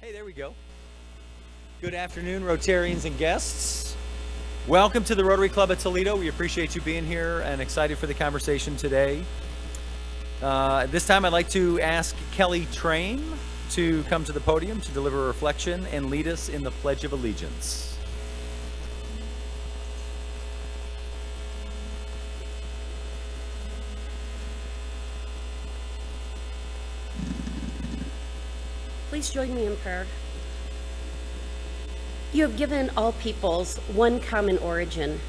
Hey, there we go. Good afternoon, Rotarians and guests. Welcome to the Rotary Club at Toledo. We appreciate you being here and excited for the conversation today. This time I'd like to ask Kelly Train to come to the podium to deliver a reflection and lead us in the Pledge of Allegiance. Please join me in prayer. You have given all peoples one common origin.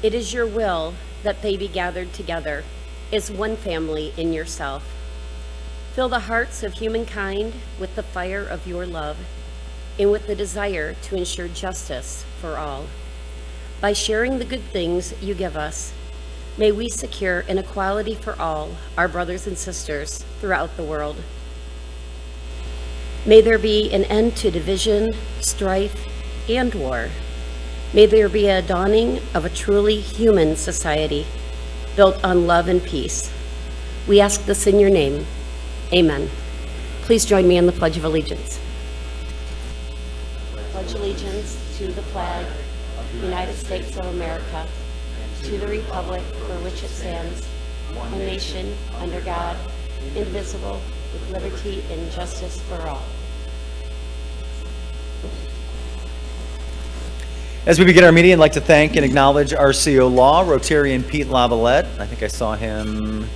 It is your will that they be gathered together as one family in yourself. Fill the hearts of humankind with the fire of your love and with the desire to ensure justice for all. By sharing the good things you give us, may we secure an equality for all our brothers and sisters throughout the world. May there be an end to division, strife, and war. May there be a dawning of a truly human society built on love and peace. We ask this in your name. Amen. Please join me in the Pledge of Allegiance. Pledge allegiance to the flag of the United States of America, to the republic for which it stands, one nation, under God, indivisible, with liberty and justice for all. As we begin our meeting, I'd like to thank and acknowledge RCO Law, Rotarian Pete Lavalette. I think I saw him. You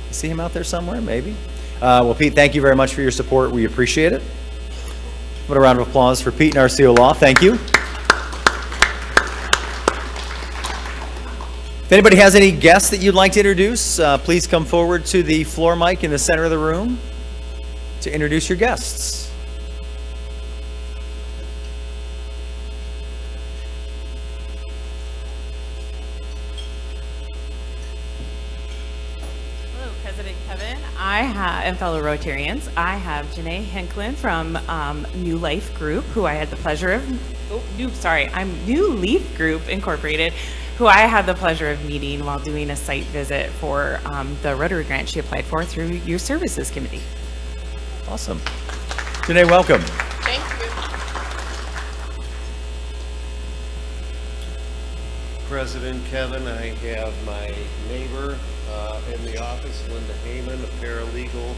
see him out there somewhere? Maybe. Well, Pete, thank you very much for your support. We appreciate it. What a round of applause for Pete and RCO Law. Thank you. If anybody has any guests that you'd like to introduce, please come forward to the floor mic in the center of the room to introduce your guests. And fellow Rotarians, I have Janae Henklin from New Life Group, who I had the pleasure of, New Leaf Group Incorporated, who I had the pleasure of meeting while doing a site visit for the Rotary grant she applied for through Youth Services Committee. Awesome. Janae, welcome. Thank you. President Kevin, I have my neighbor in the office, Linda Heyman, a paralegal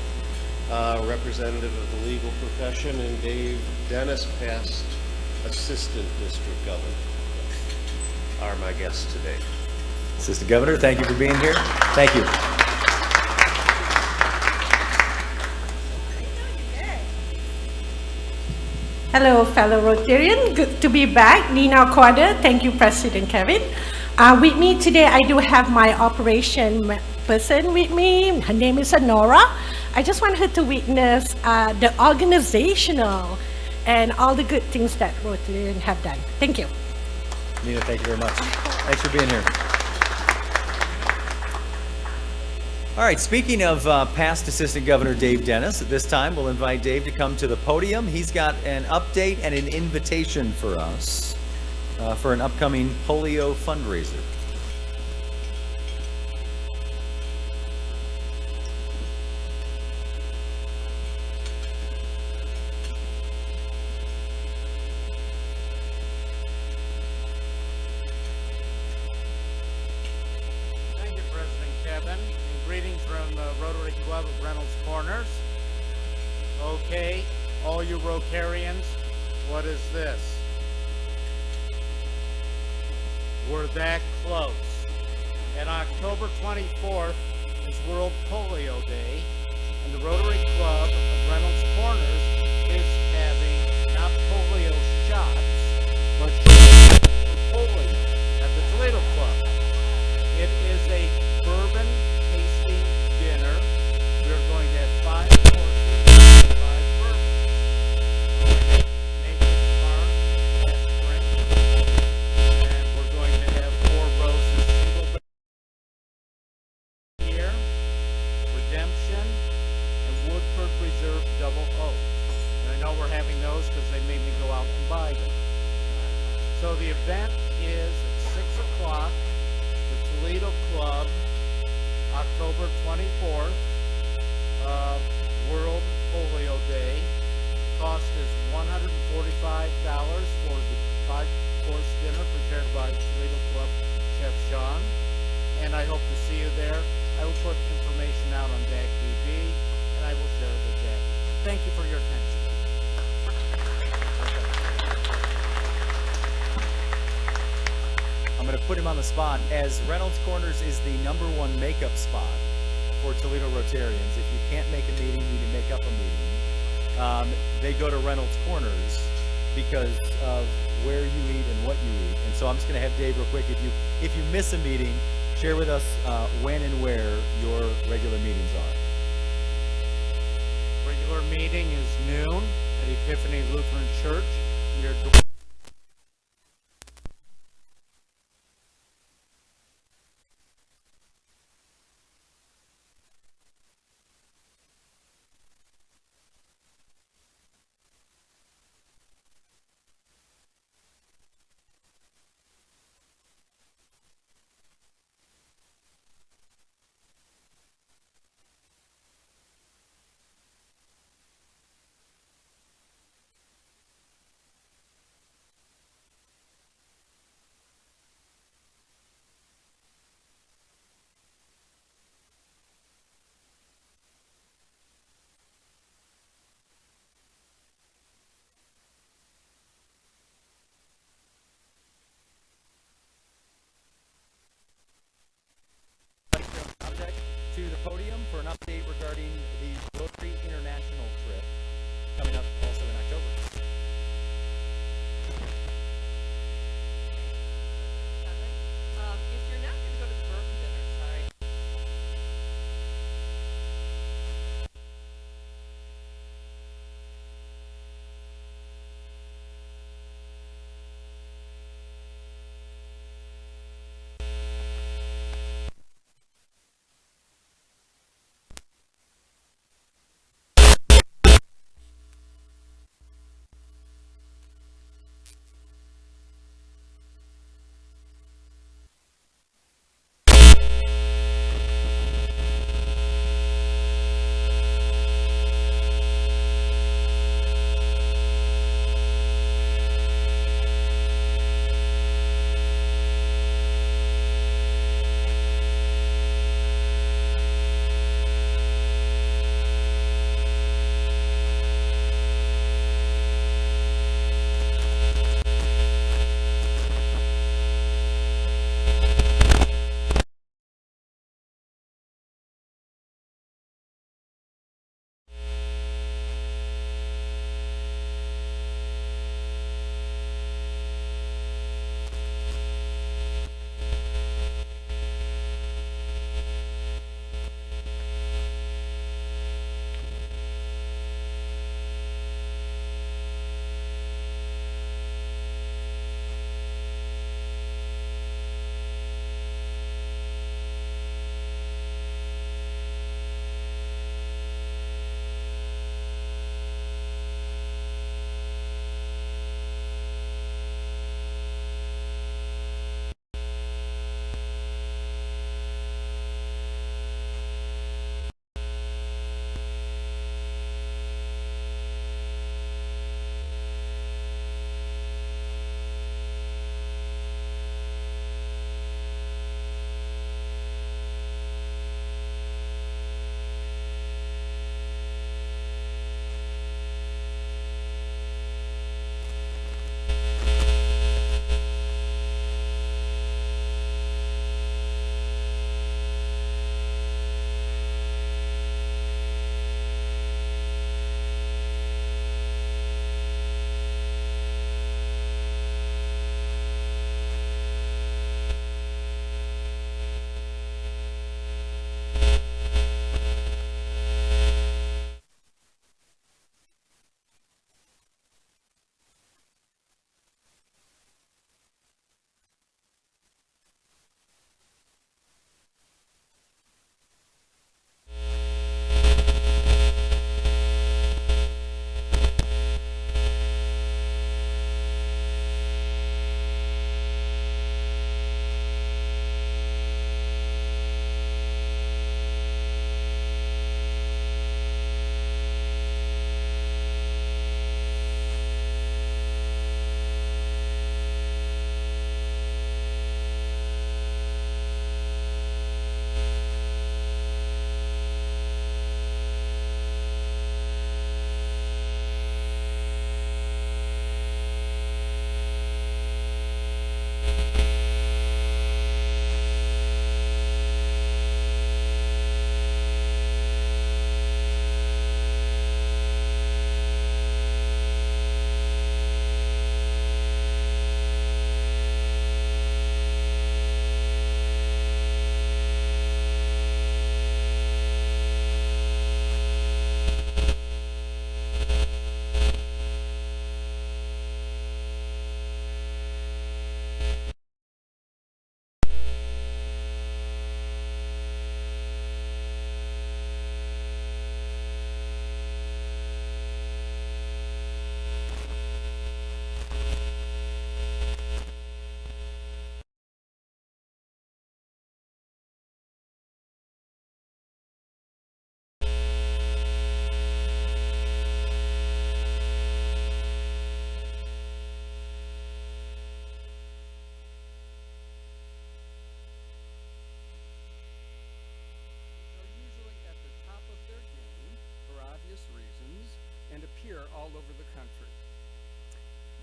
representative of the legal profession, and Dave Dennis, past assistant district governor, are my guests today. Assistant Governor, thank you for being here. Thank you. Hello, fellow Rotarian. Good to be back. Nina Corder. Thank you, President Kevin. With me today, I do have my operation person with me. Her name is Honora. I just want her to witness the organizational and all the good things that Rotarians have done. Thank you. Nina, thank you very much. Thanks for being here. All right, speaking of past Assistant Governor Dave Dennis, at this time we'll invite Dave to come to the podium. He's got an update and an invitation for us for an upcoming polio fundraiser. Thank you, President Kevin, and greetings from the Rotary Club of Reynolds Corners. Okay, all you Rotarians, what is this? We're that close. And October 24th is World Polio Day, and the Rotary Club of Reynolds Corners is having not polio shots, but shots for polio at the Toledo Club. It is a bourbon tasting dinner. We're going to have 5 courses, 5 bourbons. Nature's Farm has drink, and we're going to have 4 roses, single beer, Redemption, and Woodford Reserve Double Oak. And I know we're having those because they made me go out and buy them. So the event is at 6 o'clock. The Toledo Club, October 24th, World Polio Day. Cost is $145 for the five-course dinner prepared by Toledo Club Chef Sean. And I hope to see you there. I will put information out on DAC TV, and I will share it with Jackie. Thank you for your attention. I'm going to put him on the spot, as Reynolds Corners is the #1 makeup spot for Toledo Rotarians. If you can't make a meeting, you can make up a meeting. They go to Reynolds Corners because of where you eat and what you eat. And so I'm just going to have Dave real quick. If you miss a meeting, share with us when and where your regular meetings are. Regular meeting is noon at Epiphany Lutheran Church near Object to the podium for an update regarding the Rotary International trip coming up also in October. If you're not going to go to the bourbon dinner, sorry.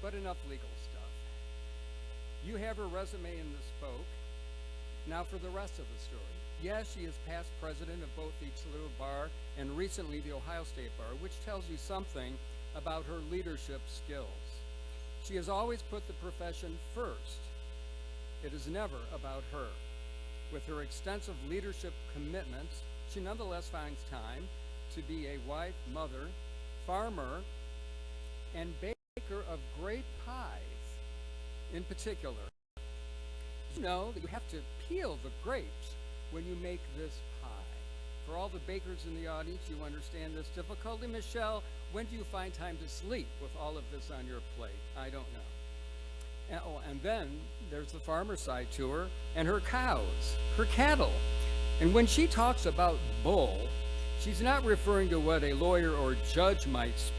but enough legal stuff. You have her resume in the spoke. Now for the rest of the story. Yes, she is past president of both the Toledo Bar and recently the Ohio State Bar, which tells you something about her leadership skills. She has always put the profession first. It is never about her. With her extensive leadership commitments, she nonetheless finds time to be a wife, mother, farmer, and baker of great pies. In particular, you know that you have to peel the grapes when you make this pie. For all the bakers in the audience, you understand this difficulty. Michelle, when do you find time to sleep with all of this on your plate? I don't know. And then there's the farmer side to her and her cows, her cattle. And when she talks about bull, she's not referring to what a lawyer or judge might speak.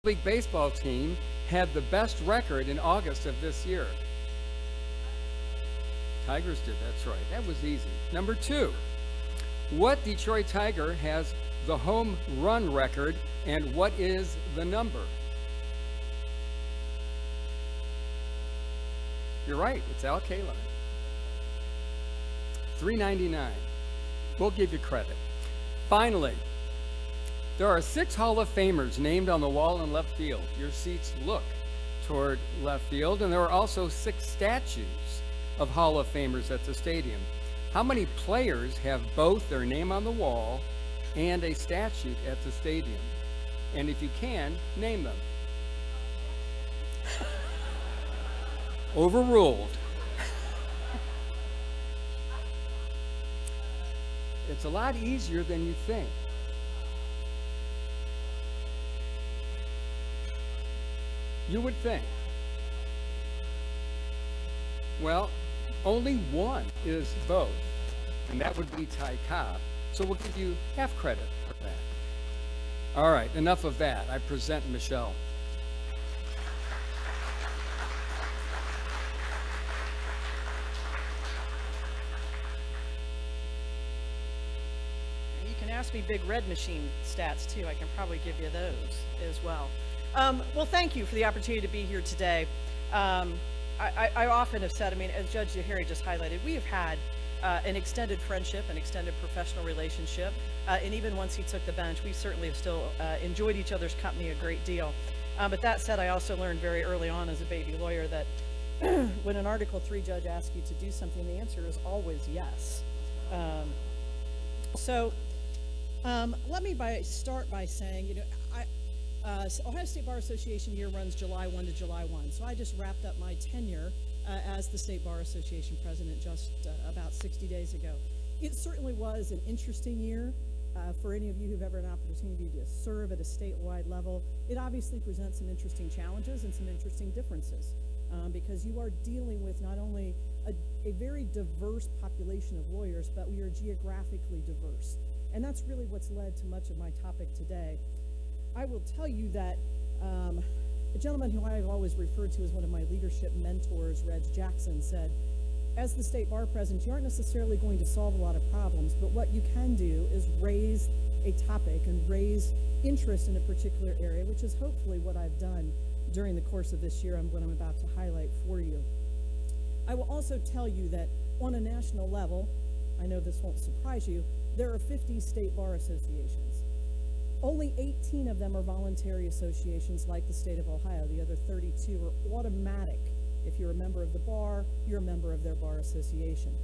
League baseball team had the best record in August of this year. Tigers did, that's right. That was easy. Number 2, what Detroit Tiger has the home run record and what is the number? You're right, it's Al Kaline. 399. We'll give you credit. Finally, there are 6 Hall of Famers named on the wall in left field. Your seats look toward left field, and there are also 6 statues of Hall of Famers at the stadium. How many players have both their name on the wall and a statue at the stadium? And if you can, name them. Overruled. It's a lot easier than you think. You would think. Well, only one is both, and that would be Ty Cobb. So we'll give you half credit for that. All right, enough of that. I present Michelle. You can ask me Big Red Machine stats too. I can probably give you those as well. Well, thank you for the opportunity to be here today. I often have said, I mean, as Judge Harry just highlighted, we have had an extended friendship, an extended professional relationship, and even once he took the bench, we certainly have still enjoyed each other's company a great deal. But that said, I also learned very early on as a baby lawyer that when an Article III judge asks you to do something, the answer is always yes. Let me start by saying, you know, Ohio State Bar Association year runs July 1 to July 1. So I just wrapped up my tenure as the State Bar Association president just about 60 days ago. It certainly was an interesting year for any of you who've ever had an opportunity to serve at a statewide level. It obviously presents some interesting challenges and some interesting differences because you are dealing with not only a very diverse population of lawyers, but we are geographically diverse. And that's really what's led to much of my topic today. I will tell you that a gentleman who I've always referred to as one of my leadership mentors, Reg Jackson, said, as the state bar president, you aren't necessarily going to solve a lot of problems, but what you can do is raise a topic and raise interest in a particular area, which is hopefully what I've done during the course of this year and what I'm about to highlight for you. I will also tell you that on a national level, I know this won't surprise you, there are 50 state bar associations. Only 18 of them are voluntary associations like the state of Ohio. The other 32 are automatic. If you're a member of the bar, you're a member of their bar association.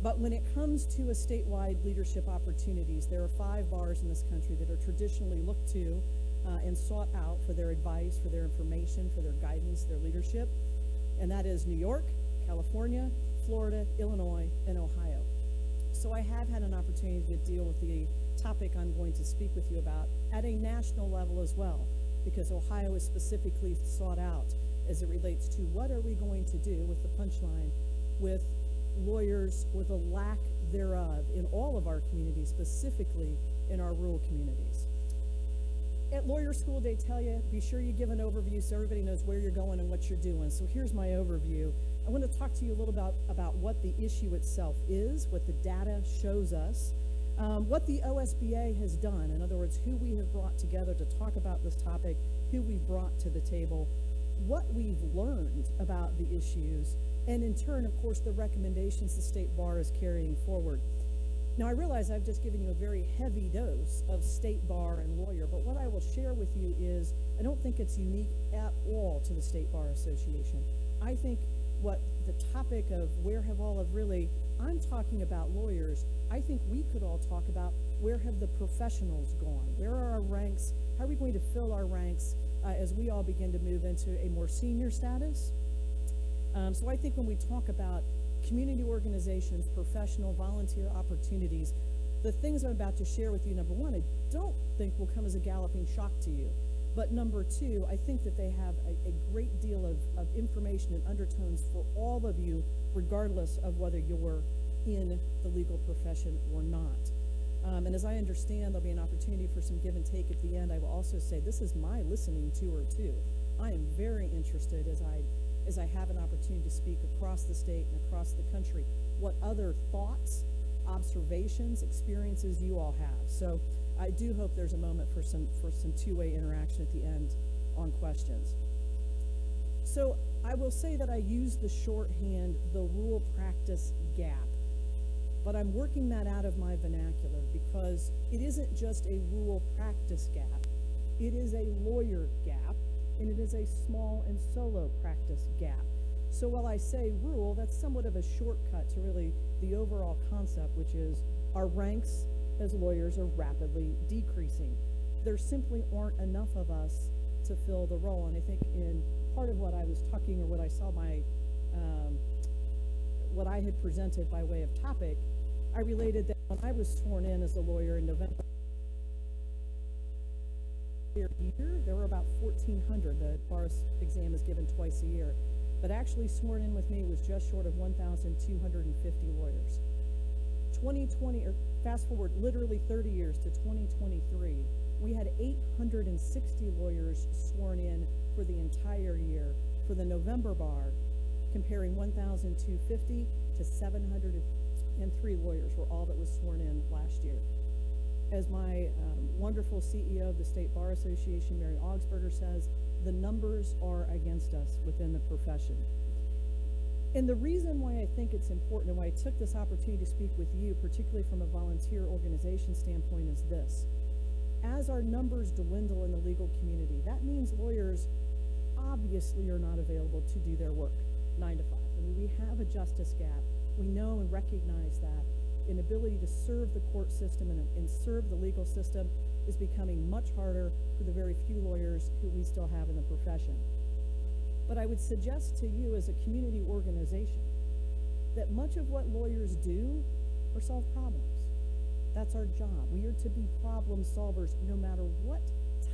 But when it comes to a statewide leadership opportunities, there are 5 bars in this country that are traditionally looked to and sought out for their advice, for their information, for their guidance, their leadership. And that is New York, California, Florida, Illinois, and Ohio. So I have had an opportunity to deal with the topic I'm going to speak with you about at a national level as well, because Ohio is specifically sought out as it relates to what are we going to do with the punchline with lawyers or the lack thereof in all of our communities, specifically in our rural communities. At Lawyer School, they tell you, be sure you give an overview so everybody knows where you're going and what you're doing. So here's my overview. I want to talk to you a little about what the issue itself is, what the data shows us, what the OSBA has done. In other words, who we have brought together to talk about this topic, who we've brought to the table, what we've learned about the issues, and in turn, of course, the recommendations the State Bar is carrying forward. Now, I realize I've just given you a very heavy dose of State Bar and lawyer, but what I will share with you is I don't think it's unique at all to the State Bar Association. I think what the topic of where have all of really, I'm talking about lawyers, I think we could all talk about where have the professionals gone? Where are our ranks? How are we going to fill our ranks as we all begin to move into a more senior status? So I think when we talk about community organizations, professional, volunteer opportunities, the things I'm about to share with you, number one, I don't think will come as a galloping shock to you. But number two, I think that they have a great deal of information and undertones for all of you, regardless of whether you're in the legal profession or not. And as I understand, there'll be an opportunity for some give and take at the end. I will also say this is my listening tour too. I am very interested as I have an opportunity to speak across the state and across the country, what other thoughts, observations, experiences you all have. So I do hope there's a moment for some two-way interaction at the end on questions. So I will say that I use the shorthand, the rule practice gap, but I'm working that out of my vernacular because it isn't just a rule practice gap, it is a lawyer gap, and it is a small and solo practice gap. So while I say rule, that's somewhat of a shortcut to really the overall concept, which is our ranks as lawyers are rapidly decreasing. There simply aren't enough of us to fill the role. And I think in part of what I was talking, or what I saw what I had presented by way of topic, I related that when I was sworn in as a lawyer in November, there were about 1,400. The bar exam is given twice a year, but actually sworn in with me was just short of 1,250 lawyers. 2020, or fast forward literally 30 years to 2023, we had 860 lawyers sworn in for the entire year for the November bar, comparing 1,250 to 703 lawyers were all that was sworn in last year. As my wonderful CEO of the State Bar Association, Mary Augsburger, says, the numbers are against us within the profession. And the reason why I think it's important and why I took this opportunity to speak with you, particularly from a volunteer organization standpoint, is this. As our numbers dwindle in the legal community, that means lawyers obviously are not available to do their work 9 to 5. I mean, we have a justice gap. We know and recognize that. Inability to serve the court system and serve the legal system is becoming much harder for the very few lawyers who we still have in the profession. But I would suggest to you as a community organization that much of what lawyers do are solve problems. That's our job. We are to be problem solvers no matter what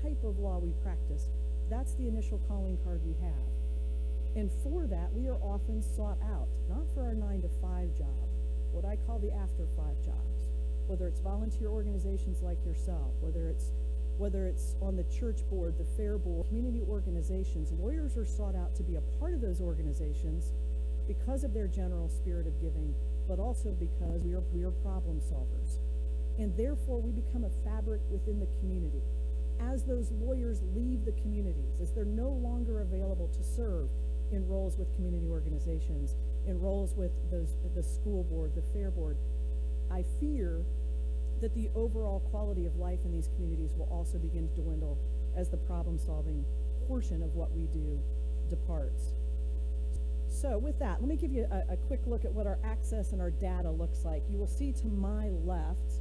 type of law we practice. That's the initial calling card we have. And for that, we are often sought out, not for our 9 to 5 job, what I call the after 5 jobs, whether it's volunteer organizations like yourself, whether it's on the church board, the fair board, community organizations. Lawyers are sought out to be a part of those organizations because of their general spirit of giving, but also because we are problem solvers. And therefore, we become a fabric within the community. As those lawyers leave the communities, as they're no longer available to serve in roles with community organizations, in roles with the school board, the fair board, I fear that the overall quality of life in these communities will also begin to dwindle as the problem-solving portion of what we do departs. So with that, let me give you a quick look at what our access and our data looks like. You will see to my left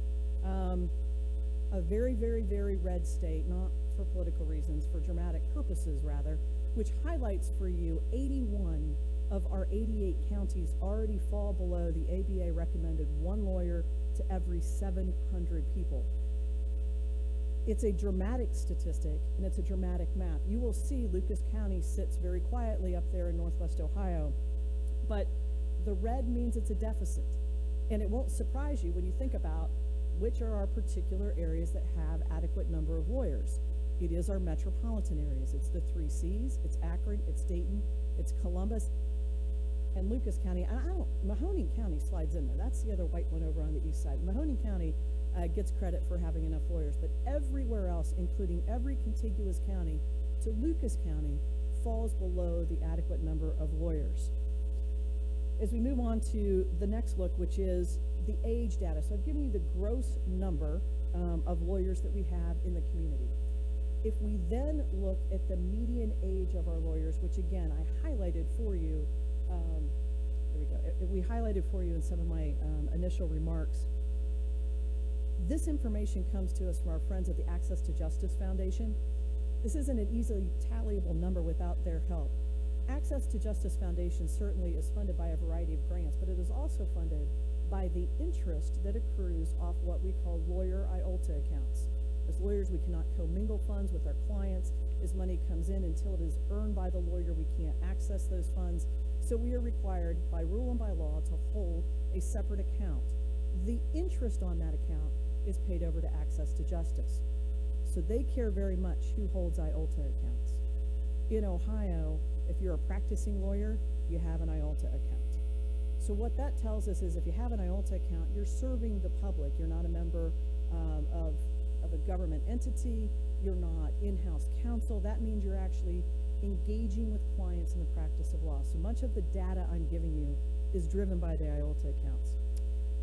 a very, very, very red state, not for political reasons, for dramatic purposes rather, which highlights for you 81 of our 88 counties already fall below the ABA recommended one lawyer to every 700 people. It's a dramatic statistic, and it's a dramatic map. You will see Lucas County sits very quietly up there in Northwest Ohio, but the red means it's a deficit. And it won't surprise you when you think about which are our particular areas that have adequate number of lawyers. It is our metropolitan areas. It's the 3 Cs, it's Akron, it's Dayton, it's Columbus, and Lucas County. Mahoning County slides in there. That's the other white one over on the east side. Mahoning County gets credit for having enough lawyers, but everywhere else, including every contiguous county to Lucas County, falls below the adequate number of lawyers. As we move on to the next look, which is the age data. So I've given you the gross number of lawyers that we have in the community. If we then look at the median age of our lawyers, which again, I highlighted for you, there we go. We highlighted for you in some of my initial remarks. This information comes to us from our friends at the Access to Justice Foundation. This isn't an easily tallyable number without their help. Access to Justice Foundation certainly is funded by a variety of grants, but it is also funded by the interest that accrues off what we call lawyer IOLTA accounts. As lawyers, we cannot commingle funds with our clients. As money comes in, until it is earned by the lawyer, we can't access those funds. So we are required by rule and by law to hold a separate account. The interest on that account is paid over to Access to Justice. So they care very much who holds IOLTA accounts. In Ohio, if you're a practicing lawyer, you have an IOLTA account. So what that tells us is if you have an IOLTA account, you're serving the public. You're not a member of a government entity. You're not in-house counsel. That means you're actually engaging with clients in the practice of law. So much of the data I'm giving you is driven by the IOLTA accounts.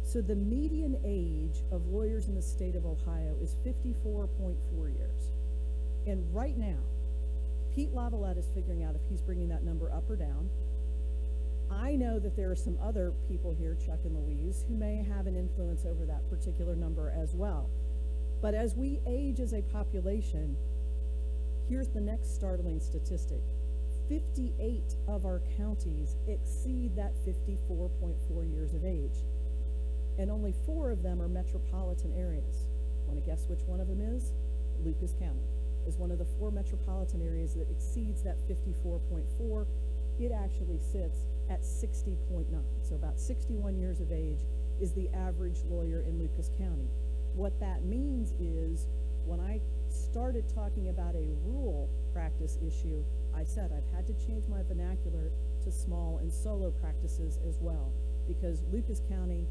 So the median age of lawyers in the state of Ohio is 54.4 years. And right now, Pete Lavalette is figuring out if he's bringing that number up or down. I know that there are some other people here, Chuck and Louise, who may have an influence over that particular number as well. But as we age as a population, here's the next startling statistic. 58 of our counties exceed that 54.4 years of age. And only 4 of them are metropolitan areas. Want to guess which one of them is? Lucas County is one of the 4 metropolitan areas that exceeds that 54.4. It actually sits at 60.9. So about 61 years of age is the average lawyer in Lucas County. What that means is when I started talking about a rural practice issue, I said I've had to change my vernacular to small and solo practices as well, because Lucas County,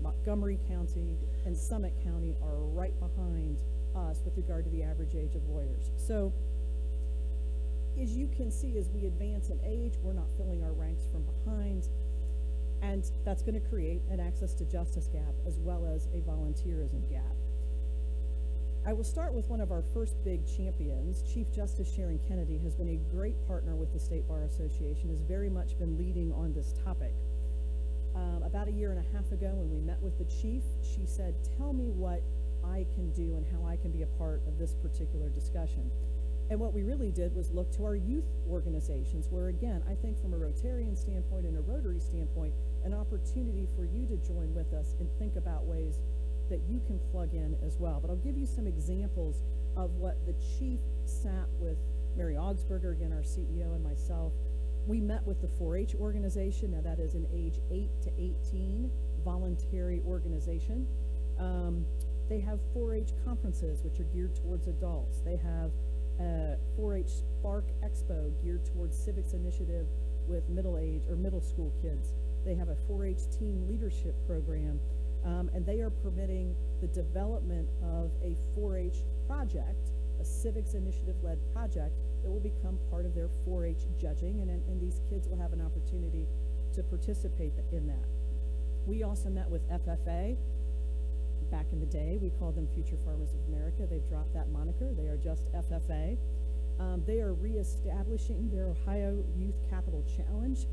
Montgomery County, and Summit County are right behind us with regard to the average age of lawyers. So as you can see, as we advance in age, we're not filling our ranks from behind, and that's going to create an access to justice gap as well as a volunteerism gap. I will start with one of our first big champions. Chief Justice Sharon Kennedy has been a great partner with the State Bar Association, has very much been leading on this topic. About a year and a half ago when we met with the chief, she said, tell me what I can do and how I can be a part of this particular discussion. And what we really did was look to our youth organizations, where again, I think from a Rotarian standpoint and a Rotary standpoint, an opportunity for you to join with us and think about ways that you can plug in as well. But I'll give you some examples of what the chief sat with Mary Augsburger, again, our CEO, and myself. We met with the 4-H organization. Now that is an age 8 to 18 voluntary organization. They have 4-H conferences, which are geared towards adults. They have 4-H Spark Expo geared towards civics initiative with middle school kids. They have a 4-H teen leadership program, and they are permitting the development of a 4-H project, a civics initiative-led project that will become part of their 4-H judging, and these kids will have an opportunity to participate in that. We also met with FFA. Back in the day, we called them Future Farmers of America. They've dropped that moniker. They are just FFA. They are reestablishing their Ohio Youth Capital Challenge,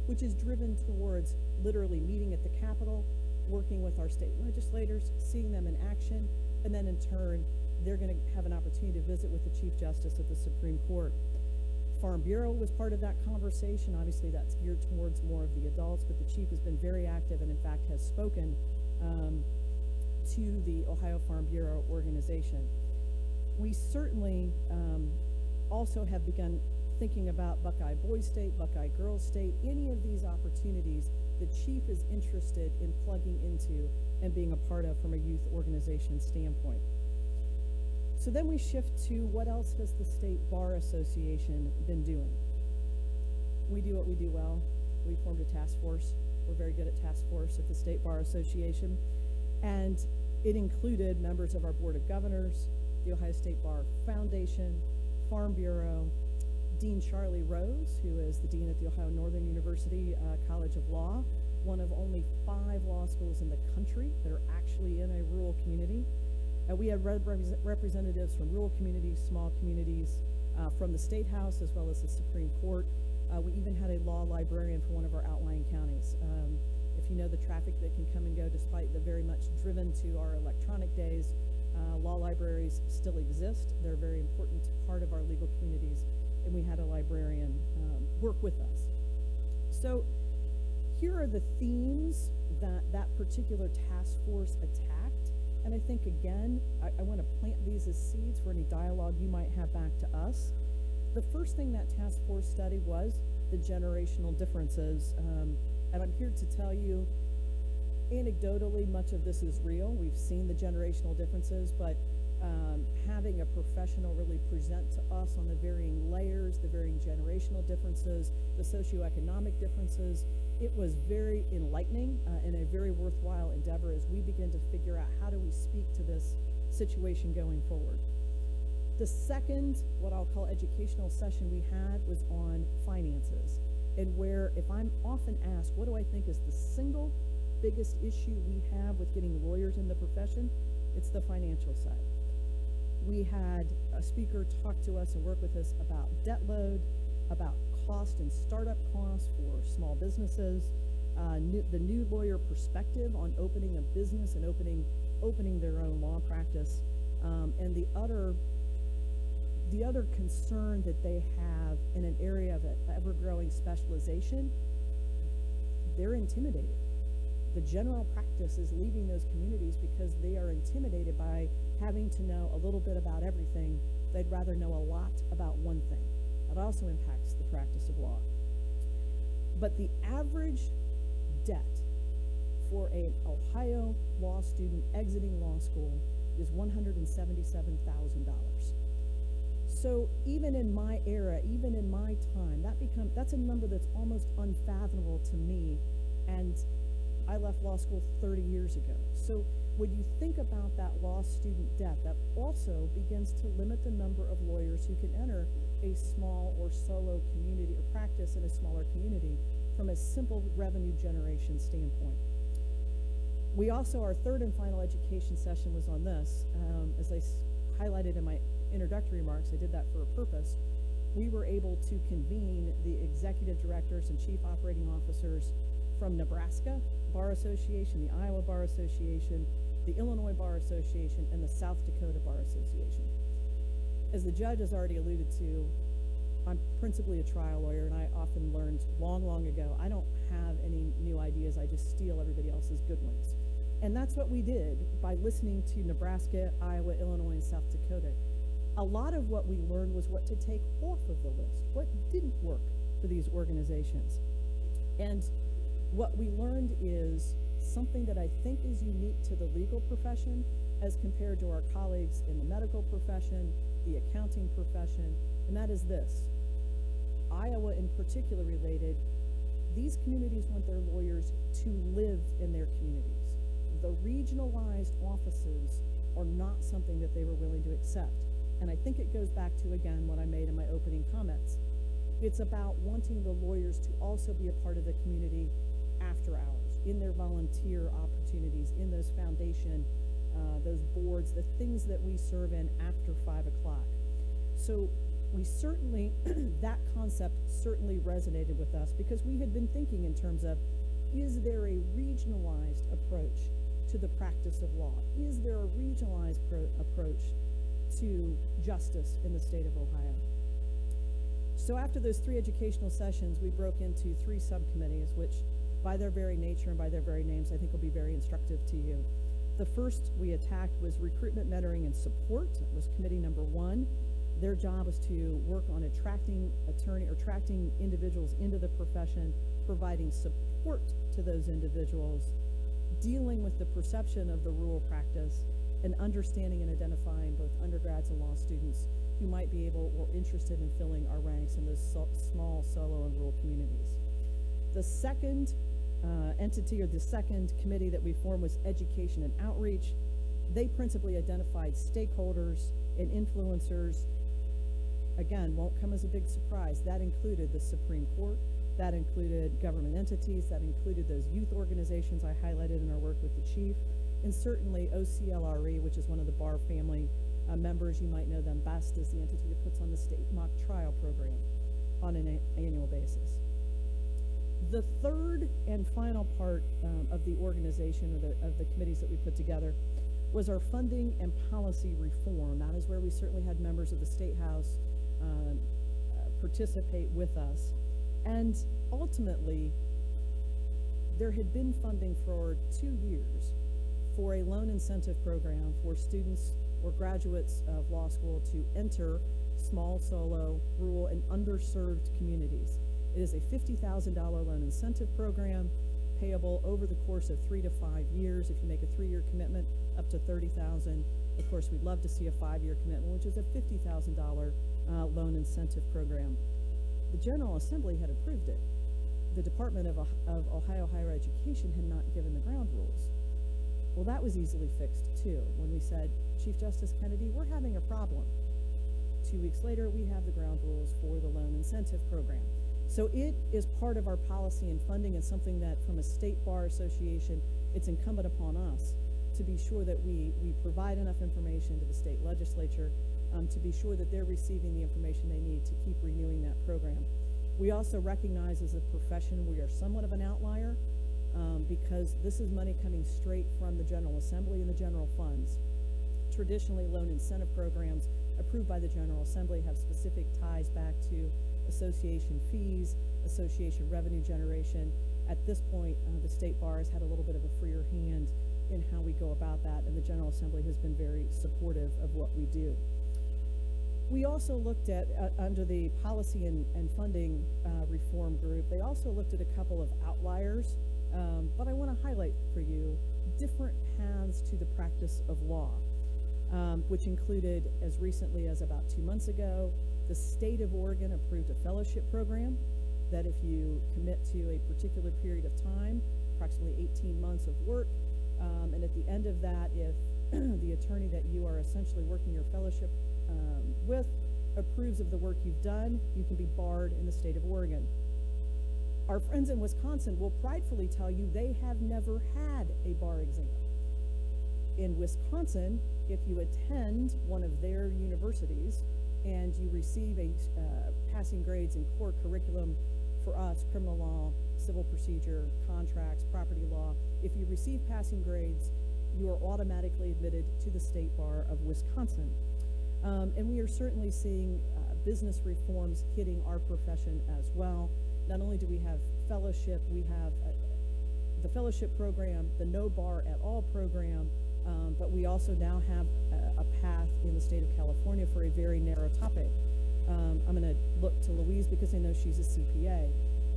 which is driven towards literally meeting at the Capitol, working with our state legislators, seeing them in action, and then in turn, they're going to have an opportunity to visit with the Chief Justice of the Supreme Court. Farm Bureau was part of that conversation. Obviously, that's geared towards more of the adults, but the chief has been very active and, in fact, has spoken to the Ohio Farm Bureau organization. We certainly also have begun thinking about Buckeye Boys State, Buckeye Girls State, any of these opportunities the chief is interested in plugging into and being a part of from a youth organization standpoint. So then we shift to what else has the State Bar Association been doing? We do what we do well. We formed a task force. We're very good at task force at the State Bar Association. And it included members of our Board of Governors, the Ohio State Bar Foundation, Farm Bureau, Dean Charlie Rose, who is the dean at the Ohio Northern University College of Law, one of only 5 law schools in the country that are actually in a rural community. We had representatives from rural communities, small communities, from the State House as well as the Supreme Court. We even had a law librarian for one of our outlying counties. If you know the traffic that can come and go despite the very much driven to our electronic days, law libraries still exist. They're a very important part of our legal communities, and we had a librarian work with us. So here are the themes that that particular task force attacked. And I think, again, I want to plant these as seeds for any dialogue you might have back to us. The first thing that task force studied was the generational differences. And I'm here to tell you, anecdotally, much of this is real. We've seen the generational differences, but having a professional really present to us on the varying layers, the varying generational differences, the socioeconomic differences, it was very enlightening and a very worthwhile endeavor as we begin to figure out how do we speak to this situation going forward. The second, what I'll call educational session we had was on finances, and where if I'm often asked, what do I think is the single biggest issue we have with getting lawyers in the profession? It's the financial side. We had a speaker talk to us and work with us about debt load, about cost and startup costs for small businesses, the new lawyer perspective on opening a business and opening their own law practice, and the other concern that they have in an area of ever-growing specialization. They're intimidated. The general practice is leaving those communities because they are intimidated by having to know a little bit about everything. They'd rather know a lot about one thing. That also impacts the practice of law. But the average debt for an Ohio law student exiting law school is $177,000. So even in my era, even in my time, that's a number that's almost unfathomable to me. And I left law school 30 years ago. So when you think about that law student debt, that also begins to limit the number of lawyers who can enter a small or solo community or practice in a smaller community from a simple revenue generation standpoint. We also, our third and final education session was on this. As I highlighted in my introductory remarks, I did that for a purpose. We were able to convene the executive directors and chief operating officers from Nebraska Bar Association, the Iowa Bar Association, the Illinois Bar Association, and the South Dakota Bar Association. As the judge has already alluded to, I'm principally a trial lawyer, and I often learned long ago, I don't have any new ideas, I just steal everybody else's good ones. And that's what we did by listening to Nebraska, Iowa, Illinois, and South Dakota. A lot of what we learned was what to take off of the list, what didn't work for these organizations. And what we learned is something that I think is unique to the legal profession as compared to our colleagues in the medical profession, the accounting profession, and that is this. Iowa in particular related, these communities want their lawyers to live in their communities. The regionalized offices are not something that they were willing to accept. And I think it goes back to, again, what I made in my opening comments. It's about wanting the lawyers to also be a part of the community after hours, in their volunteer opportunities, in those foundation, those boards, the things that we serve in after 5 o'clock. So we certainly, that concept certainly resonated with us because we had been thinking in terms of, is there a regionalized approach to the practice of law? Is there a regionalized approach to justice in the state of Ohio? So after those 3 educational sessions, we broke into 3 subcommittees, which by their very nature and by their very names, I think will be very instructive to you. The first we attacked was recruitment, mentoring, and support. That was committee number 1. Their job was to work on attracting individuals into the profession, providing support to those individuals, dealing with the perception of the rural practice, and understanding and identifying both undergrads and law students who might be able or interested in filling our ranks in those small, solo, and rural communities. The second entity, or the second committee that we formed, was education and outreach. They principally identified stakeholders and influencers. Again, won't come as a big surprise. That included the Supreme Court, that included government entities, that included those youth organizations I highlighted in our work with the chief, and certainly OCLRE, which is one of the bar family members. You might know them best as the entity that puts on the state mock trial program on an annual basis. The third and final part of the organization, or of the committees that we put together, was our funding and policy reform. That is where we certainly had members of the State House participate with us. And ultimately, there had been funding for 2 years for a loan incentive program for students or graduates of law school to enter small, solo, rural, and underserved communities. It is a $50,000 loan incentive program payable over the course of 3 to 5 years. If you make a 3-year commitment, up to $30,000. Of course, we'd love to see a 5-year commitment, which is a $50,000 loan incentive program. The General Assembly had approved it. The Department of Ohio Higher Education had not given the ground rules. Well, that was easily fixed too when we said, Chief Justice Kennedy, we're having a problem. 2 weeks later, we have the ground rules for the loan incentive program. So it is part of our policy and funding, and something that from a state bar association, it's incumbent upon us to be sure that we provide enough information to the state legislature to be sure that they're receiving the information they need to keep renewing that program. We also recognize as a profession we are somewhat of an outlier because this is money coming straight from the General Assembly and the general funds. Traditionally, loan incentive programs approved by the General Assembly have specific ties back to association fees, association revenue generation. At this point, the state bar has had a little bit of a freer hand in how we go about that, and the General Assembly has been very supportive of what we do. We also looked at, under the policy and funding reform group, they also looked at a couple of outliers, but I want to highlight for you different paths to the practice of law, which included, as recently as about 2 months ago, the state of Oregon approved a fellowship program that if you commit to a particular period of time, approximately 18 months of work, and at the end of that, if the attorney that you are essentially working your fellowship with approves of the work you've done, you can be barred in the state of Oregon. Our friends in Wisconsin will pridefully tell you they have never had a bar exam. In Wisconsin, if you attend one of their universities and you receive a passing grades in core curriculum, for us, criminal law, civil procedure, contracts, property law, if you receive passing grades, you are automatically admitted to the state bar of Wisconsin. And we are certainly seeing business reforms hitting our profession as well. Not only do we have fellowship, we have the fellowship program, the no bar at all program, but we also now have a path in the state of California for a very narrow topic. I'm going to look to Louise because I know she's a CPA.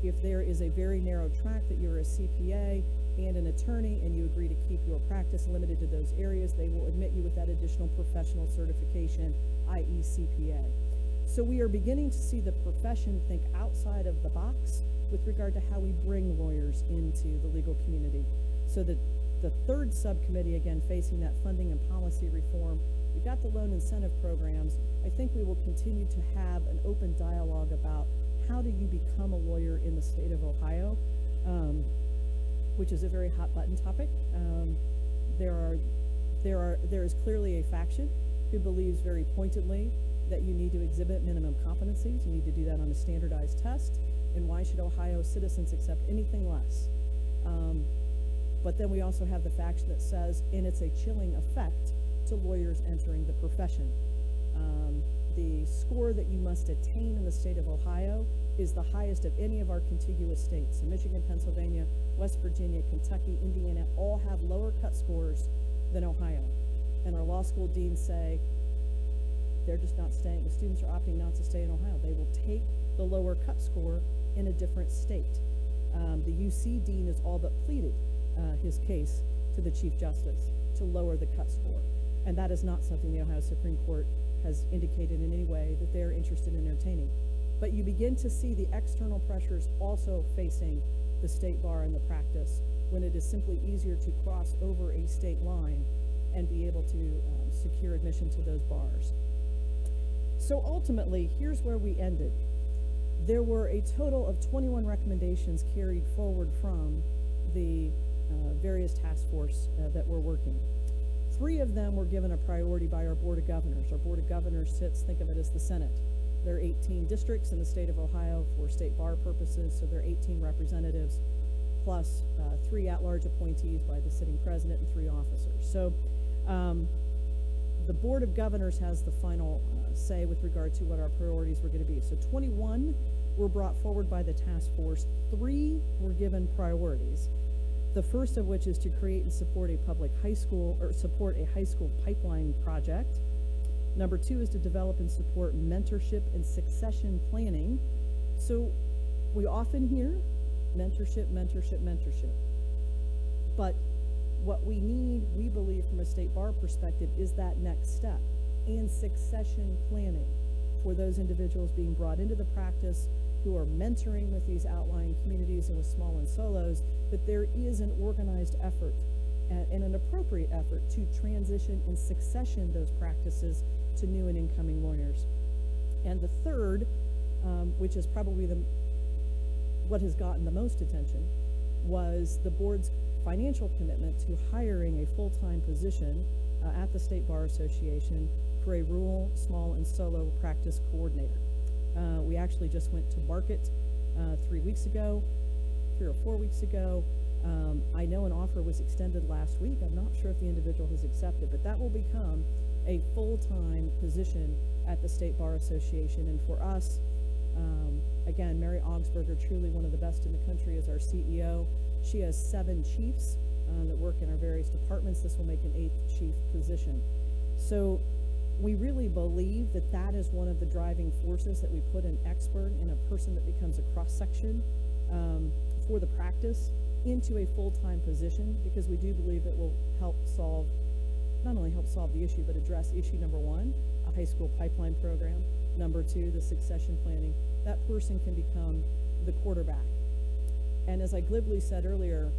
If there is a very narrow track that you're a CPA and an attorney and you agree to keep your practice limited to those areas, they will admit you with that additional professional certification, i.e. CPA. So we are beginning to see the profession think outside of the box with regard to how we bring lawyers into the legal community. So that the third subcommittee, again, facing that funding and policy reform, we've got the loan incentive programs. I think we will continue to have an open dialogue about how do you become a lawyer in the state of Ohio, which is a very hot button topic. There is clearly a faction who believes very pointedly that you need to exhibit minimum competencies. You need to do that on a standardized test. And why should Ohio citizens accept anything less? But then we also have the faction that says, and it's a chilling effect to lawyers entering the profession. The score that you must attain in the state of Ohio is the highest of any of our contiguous states. So Michigan, Pennsylvania, West Virginia, Kentucky, Indiana all have lower cut scores than Ohio. And our law school deans say they're just not staying. The students are opting not to stay in Ohio. They will take the lower cut score in a different state. The UC dean has all but pleaded his case to the Chief Justice to lower the cut score. And that is not something the Ohio Supreme Court has indicated in any way that they're interested in entertaining. But you begin to see the external pressures also facing the state bar and the practice when it is simply easier to cross over a state line and be able to secure admission to those bars. So ultimately, here's where we ended. There were a total of 21 recommendations carried forward from the various task force that were working. 3 of them were given a priority by our Board of Governors. Our Board of Governors sits, think of it as the Senate. There are 18 districts in the state of Ohio for state bar purposes, so there are 18 representatives, plus 3 at-large appointees by the sitting president and 3 officers. So the Board of Governors has the final say with regard to what our priorities were going to be. So 21 were brought forward by the task force. 3 were given priorities. The first of which is to create and support a public high school, or support a high school pipeline project. Number 2 is to develop and support mentorship and succession planning. So we often hear mentorship, mentorship, mentorship. But what we need, we believe from a state bar perspective, is that next step and succession planning for those individuals being brought into the practice who are mentoring with these outlying communities and with small and solos, that there is an organized effort and an appropriate effort to transition and succession those practices to new and incoming lawyers. And the third, which is probably what has gotten the most attention, was the board's financial commitment to hiring a full-time position at the State Bar Association for a rural, small, and solo practice coordinator. We actually just went to market 3 weeks ago, 3 or 4 weeks ago. I know an offer was extended last week. I'm not sure if the individual has accepted, but that will become a full-time position at the State Bar Association. And for us, again, Mary Augsburger, truly one of the best in the country, is our CEO. She has 7 chiefs that work in our various departments. This will make an 8th chief position. So we really believe that that is one of the driving forces, that we put an expert and a person that becomes a cross-section for the practice into a full-time position, because we do believe it will help solve, not only help solve the issue, but address issue number 1, a high school pipeline program. Number 2, the succession planning. That person can become the quarterback. And as I glibly said earlier,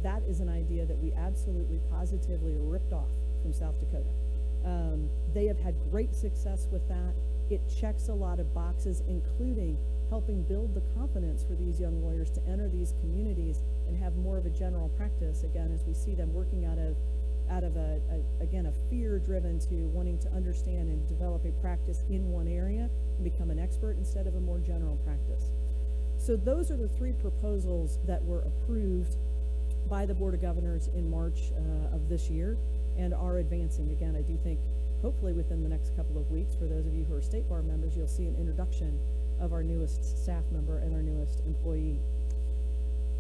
that is an idea that we absolutely positively ripped off from South Dakota. They have had great success with that. It checks a lot of boxes, including helping build the confidence for these young lawyers to enter these communities and have more of a general practice, again, as we see them working out of a fear driven to wanting to understand and develop a practice in one area and become an expert instead of a more general practice. So those are the 3 proposals that were approved by the Board of Governors in March of this year and are advancing. Again, I do think hopefully within the next couple of weeks, for those of you who are State Bar members, you'll see an introduction of our newest staff member and our newest employee.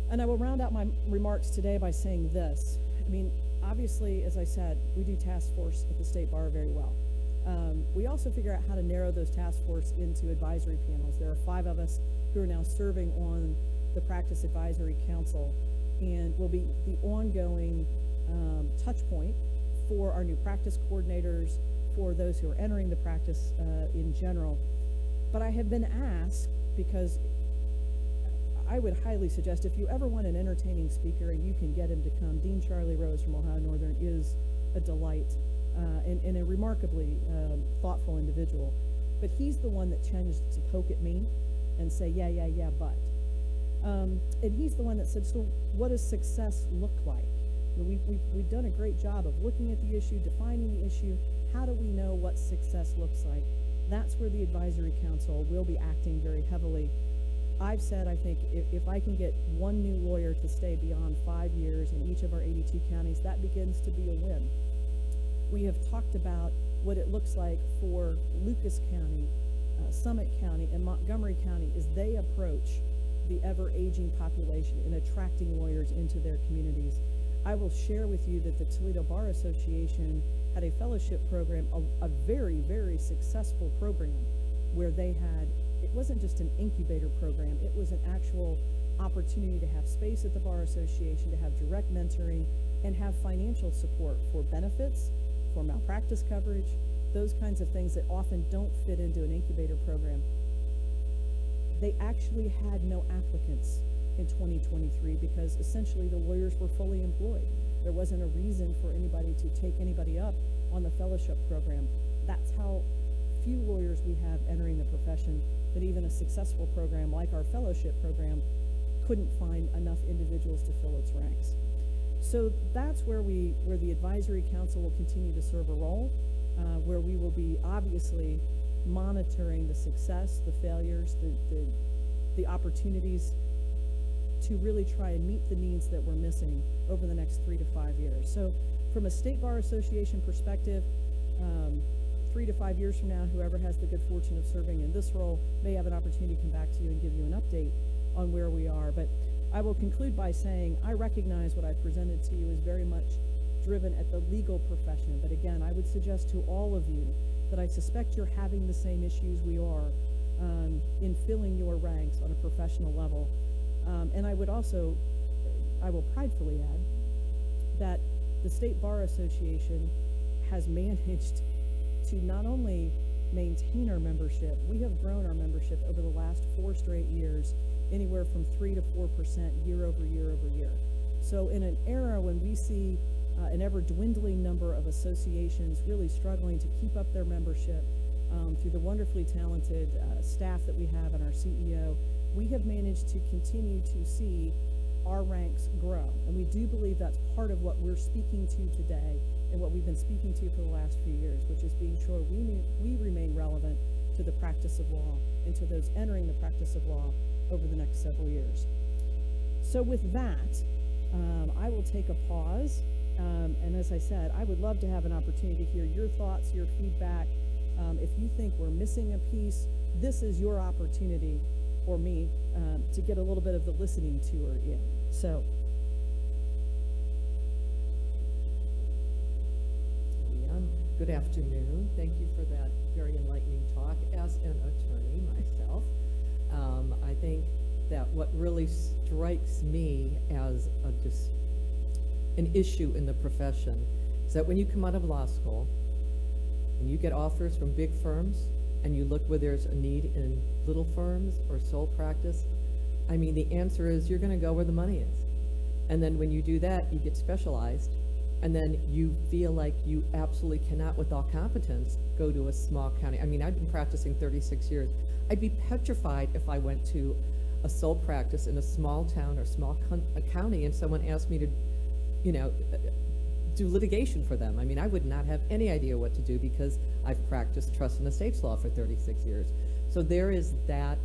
And I will round out my remarks today by saying this. I mean, obviously, as I said, we do task force at the State Bar very well. We also figure out how to narrow those task force into advisory panels. There are 5 of us who are now serving on the Practice Advisory Council, and will be the ongoing touch point for our new practice coordinators, for those who are entering the practice in general. But I have been asked, because I would highly suggest, if you ever want an entertaining speaker and you can get him to come, Dean Charlie Rose from Ohio Northern is a delight and a remarkably thoughtful individual. But he's the one that tends to poke at me and say, yeah, but. And he's the one that said, so what does success look like? We've done a great job of looking at the issue, defining the issue. How do we know what success looks like? That's where the Advisory Council will be acting very heavily. I've said, I think, if I can get 1 new lawyer to stay beyond 5 years in each of our 82 counties, that begins to be a win. We have talked about what it looks like for Lucas County, Summit County, and Montgomery County as they approach the ever-aging population and attracting lawyers into their communities. I will share with you that the Toledo Bar Association had a fellowship program, a very, very successful program, where they had, it wasn't just an incubator program, it was an actual opportunity to have space at the Bar Association, to have direct mentoring, and have financial support for benefits, for malpractice coverage, those kinds of things that often don't fit into an incubator program. They actually had no applicants in 2023 because essentially the lawyers were fully employed. There wasn't a reason for anybody to take anybody up on the fellowship program. That's how few lawyers we have entering the profession, that even a successful program like our fellowship program couldn't find enough individuals to fill its ranks. So that's where the advisory council will continue to serve a role, where we will be obviously monitoring the success, the failures, the opportunities to really try and meet the needs that we're missing over the next 3 to 5 years. So from a State Bar Association perspective, 3 to 5 years from now, whoever has the good fortune of serving in this role may have an opportunity to come back to you and give you an update on where we are. But I will conclude by saying I recognize what I've presented to you is very much driven at the legal profession. But again, I would suggest to all of you that I suspect you're having the same issues we are in filling your ranks on a professional level. And I would also, I will pridefully add that the State Bar Association has managed to not only maintain our membership, we have grown our membership over the last 4 straight years, anywhere from 3 to 4% year over year over year. So in an era when we see an ever dwindling number of associations really struggling to keep up their membership through the wonderfully talented staff that we have and our CEO, we have managed to continue to see our ranks grow. And we do believe that's part of what we're speaking to today and what we've been speaking to for the last few years, which is being sure we remain relevant to the practice of law and to those entering the practice of law over the next several years. So with that, I will take a pause. And as I said, I would love to have an opportunity to hear your thoughts, your feedback. If you think we're missing a piece, this is your opportunity, or me, to get a little bit of the listening tour in. So, good afternoon. Thank you for that very enlightening talk. As an attorney myself, I think that what really strikes me as just an issue in the profession is that when you come out of law school and you get offers from big firms and you look where there's a need in little firms or sole practice, I mean, the answer is you're going to go where the money is. And then when you do that, you get specialized, and then you feel like you absolutely cannot, with all competence, go to a small county. I mean, I've been practicing 36 years. I'd be petrified if I went to a sole practice in a small town or small county and someone asked me to, do litigation for them. I mean, I would not have any idea what to do because I've practiced trust and estates law for 36 years. So there is that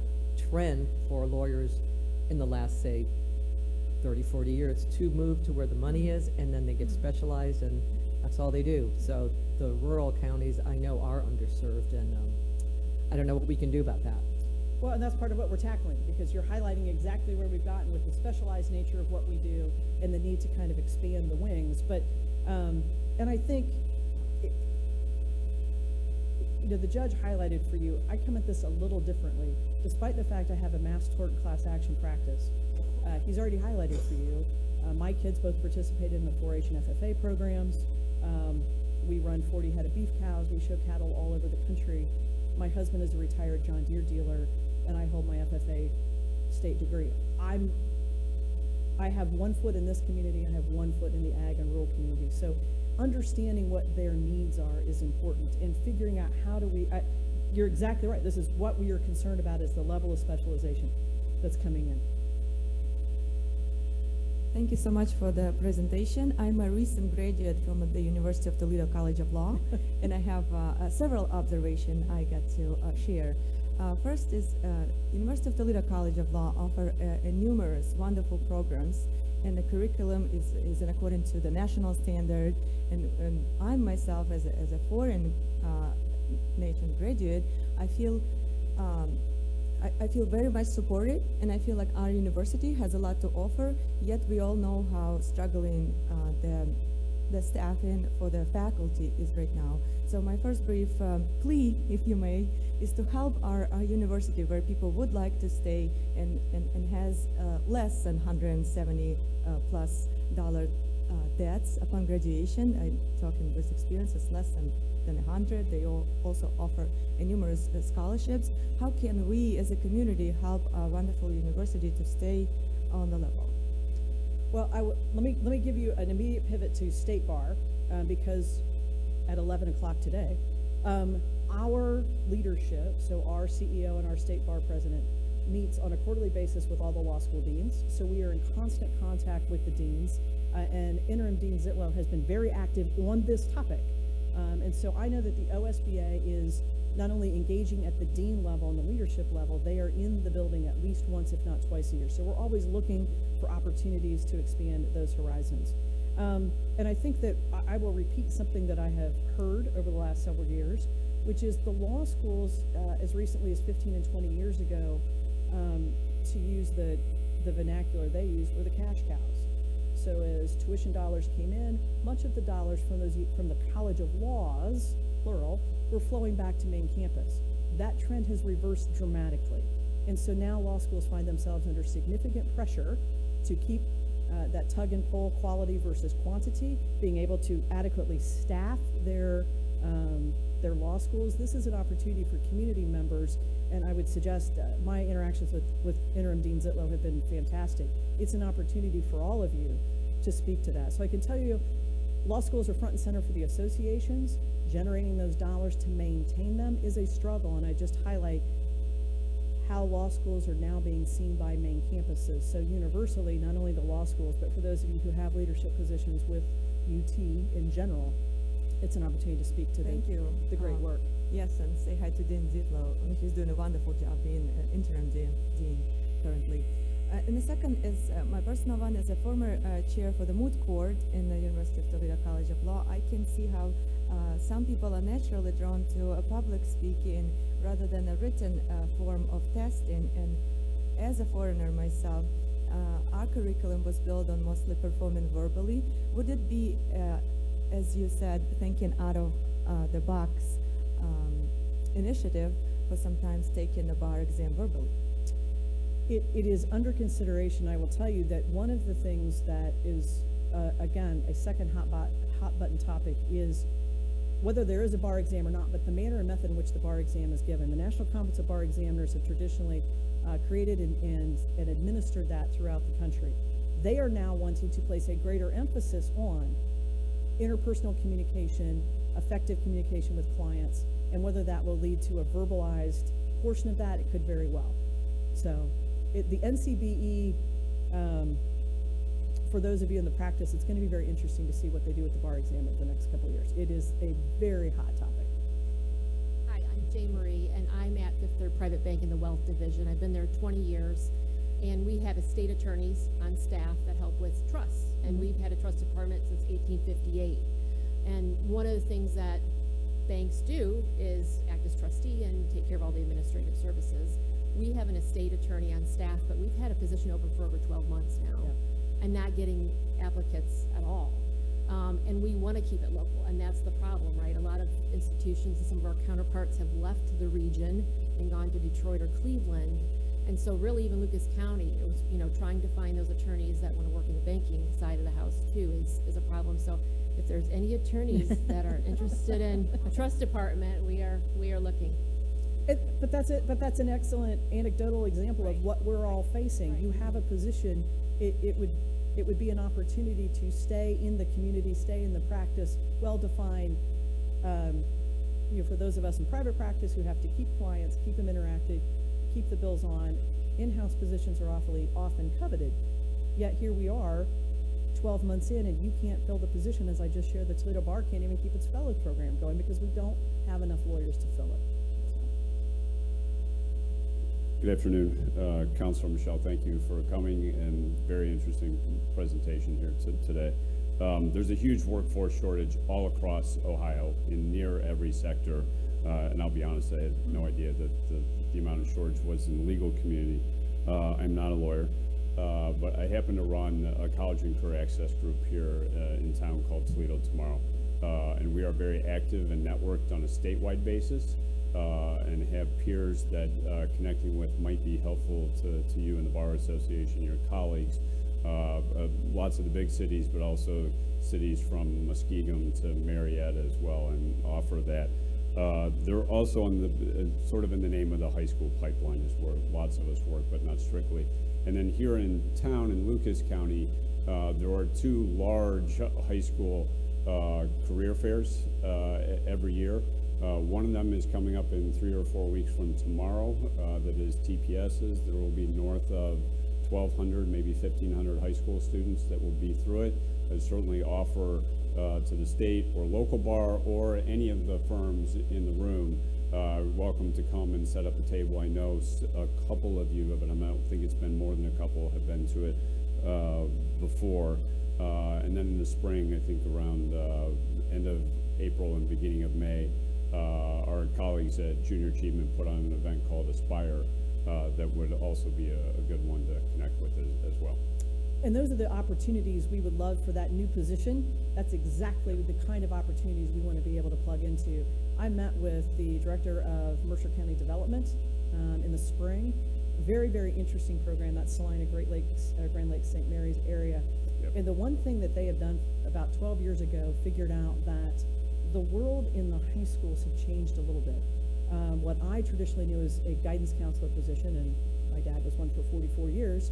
trend for lawyers in the last, say, 30, 40 years to move to where the money is, and then they get specialized, and that's all they do. So the rural counties, I know, are underserved, and I don't know what we can do about that. well, and that's part of what we're tackling, because you're highlighting exactly where we've gotten with the specialized nature of what we do and the need to kind of expand the wings. But, and I think, the judge highlighted for you, I come at this a little differently, despite the fact I have a mass tort and class action practice. He's already highlighted for you. My kids both participated in the 4-H and FFA programs. We run 40 head of beef cows. We show cattle all over the country. My husband is a retired John Deere dealer, and I hold my FFA state degree. I have one foot in this community, I have one foot in the ag and rural community. So understanding what their needs are is important, and figuring out how do we, you're exactly right, this is what we are concerned about, is the level of specialization that's coming in. Thank you so much for the presentation. I'm a recent graduate from the University of Toledo College of Law, and I have several observations I got to share. First is University of Toledo College of Law offer numerous wonderful programs, and the curriculum is in according to the national standard. And I myself, as a foreign nation graduate, I feel very much supported, and I feel like our university has a lot to offer. Yet we all know how struggling the staffing for the faculty is right now. So my first brief plea, if you may, is to help our university where people would like to stay and has less than $170 plus debts upon graduation. I'm talking with experience, it's less than 100. They also offer numerous scholarships. How can we as a community help our wonderful university to stay on the level? Well, let me give you an immediate pivot to State Bar, because at 11 o'clock today, our leadership, so our CEO and our State Bar president, meets on a quarterly basis with all the law school deans. So we are in constant contact with the deans, and Interim Dean Zitlow has been very active on this topic. And so I know that the OSBA is not only engaging at the dean level and the leadership level, they are in the building at least once, if not twice a year. So we're always looking for opportunities to expand those horizons. And I think that I will repeat something that I have heard over the last several years, which is the law schools, as recently as 15 and 20 years ago, to use the vernacular they used, were the cash cows. So as tuition dollars came in, much of the dollars from the College of Laws, plural, were flowing back to main campus. That trend has reversed dramatically. And so now law schools find themselves under significant pressure to keep that tug and pull, quality versus quantity, being able to adequately staff their law schools. This is an opportunity for community members, and I would suggest my interactions with Interim Dean Zitlow have been fantastic. It's an opportunity for all of you to speak to that. So I can tell you, law schools are front and center for the associations. Generating those dollars to maintain them is a struggle, and I just highlight how law schools are now being seen by main campuses. So universally, not only the law schools, but for those of you who have leadership positions with UT in general, it's an opportunity to speak to the great work. Yes, and say hi to Dean Zitlow. He's doing a wonderful job being interim dean currently. And the second is my personal one as a former chair for the moot court in the University of Toledo College of Law. I can see how some people are naturally drawn to a public speaking rather than a written form of testing. And as a foreigner myself, our curriculum was built on mostly performing verbally. Would it be, as you said, thinking out of the box initiative for sometimes taking the bar exam verbally? It is under consideration. I will tell you that one of the things that is, again, a second hot button topic is whether there is a bar exam or not, but the manner and method in which the bar exam is given. The National Conference of Bar Examiners have traditionally created and administered that throughout the country. They are now wanting to place a greater emphasis on interpersonal communication, effective communication with clients, and whether that will lead to a verbalized portion of that, it could very well. So the NCBE, for those of you in the practice, it's going to be very interesting to see what they do with the bar exam over the next couple of years. It is a very hot topic. Hi, I'm Jay Marie, and I'm at Fifth Third Private Bank in the Wealth Division. I've been there 20 years, and we have estate attorneys on staff that help with trusts, and we've had a trust department since 1858. And one of the things that banks do is act as trustee and take care of all the administrative services. We have an estate attorney on staff, but we've had a position open for over 12 months now, and not getting applicants at all. And we want to keep it local, and that's the problem, right? A lot of institutions and some of our counterparts have left the region and gone to Detroit or Cleveland. And so really even Lucas County, it was, trying to find those attorneys that want to work in the banking side of the house too is a problem. So if there's any attorneys that are interested in a trust department, we are looking. But that's an excellent anecdotal example of what we're all facing. You have a position, it would be an opportunity to stay in the community, stay in the practice, well-defined. For those of us in private practice who have to keep clients, keep them interactive, keep the bills on, in-house positions are often coveted. Yet here we are, 12 months in, and you can't fill the position. As I just shared, the Toledo Bar can't even keep its fellow program going because we don't have enough lawyers to fill it. Good afternoon, Councilor Michelle. Thank you for coming and very interesting presentation here today. There's a huge workforce shortage all across Ohio in near every sector. And I'll be honest, I had no idea that the amount of shortage was in the legal community. I'm not a lawyer, but I happen to run a college and career access group here in town called Toledo Tomorrow. And we are very active and networked on a statewide basis. And have peers that connecting with might be helpful to you in the Bar Association, your colleagues, lots of the big cities, but also cities from Muskegon to Marietta as well, and offer that. They're also on the sort of in the name of the high school pipeline is where lots of us work, but not strictly. And then here in town in Lucas County, there are two large high school career fairs every year. One of them is coming up in 3 or 4 weeks from tomorrow. That is TPS's. There will be north of 1,200, maybe 1,500 high school students that will be through it. I certainly offer to the state or local bar or any of the firms in the room welcome to come and set up a table. I know a couple of you, but I don't think it's been more than a couple, have been to it before. And then in the spring, I think around end of April and beginning of May, our colleagues at Junior Achievement put on an event called Aspire that would also be a good one to connect with as well. And those are the opportunities we would love for that new position. That's exactly the kind of opportunities we want to be able to plug into. I met with the director of Mercer County Development in the spring. Very, very interesting program, that Salina, Great Lakes, Grand Lakes, St. Mary's area. Yep. And the one thing that they have done about 12 years ago, figured out that the world in the high schools have changed a little bit. What I traditionally knew as a guidance counselor position, and my dad was one for 44 years,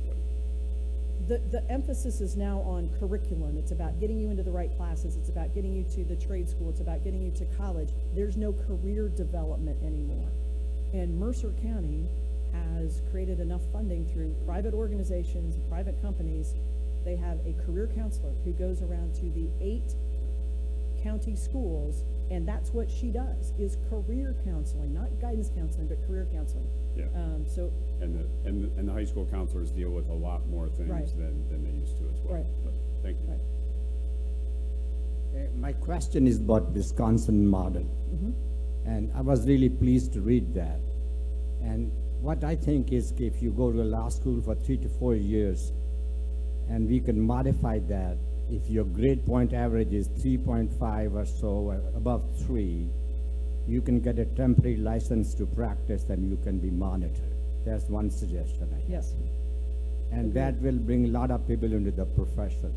the emphasis is now on curriculum. It's about getting you into the right classes. It's about getting you to the trade school. It's about getting you to college. There's no career development anymore. And Mercer County has created enough funding through private organizations, private companies. They have a career counselor who goes around to the 8 county schools, and that's what she does, is career counseling, not guidance counseling, but career counseling. Yeah. And the high school counselors deal with a lot more things Right. than they used to as well. Right. But thank you. Right. My question is about Wisconsin model. And I was really pleased to read that. And what I think is if you go to law school for 3 to 4 years, and we can modify that, if your grade point average is 3.5 or so, or above 3, you can get a temporary license to practice and you can be monitored. That's one suggestion I have. Yes. And that will bring a lot of people into the profession.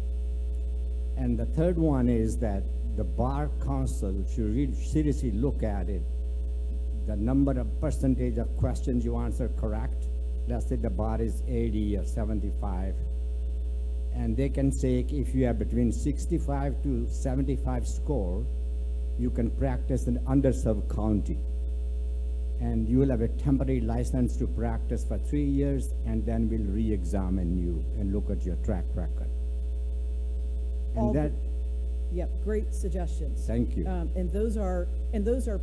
And the third one is that the Bar Council should really seriously look at it. The number of percentage of questions you answer correct, let's say the bar is 80 or 75, and they can say if you have between 65 to 75 score, you can practice in underserved county. And you will have a temporary license to practice for 3 years, and then we'll re-examine you and look at your track record. And Yep, great suggestions. Thank you. And those are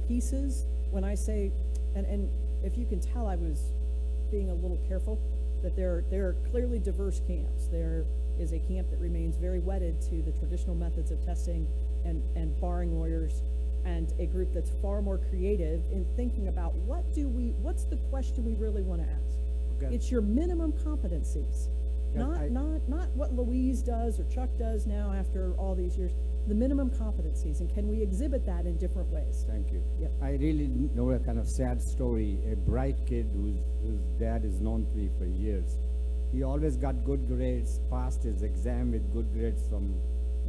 pieces, when I say, and if you can tell, I was being a little careful, that there are clearly diverse camps. There is a camp that remains very wedded to the traditional methods of testing and barring lawyers, and a group that's far more creative in thinking about what's the question we really want to ask. Okay. It's your minimum competencies, Yeah, not what Louise does or Chuck does now after all these years. The minimum competencies, and can we exhibit that in different ways? Thank you. Yep. I really know a kind of sad story. A bright kid whose dad is known to me for years. He always got good grades, passed his exam with good grades from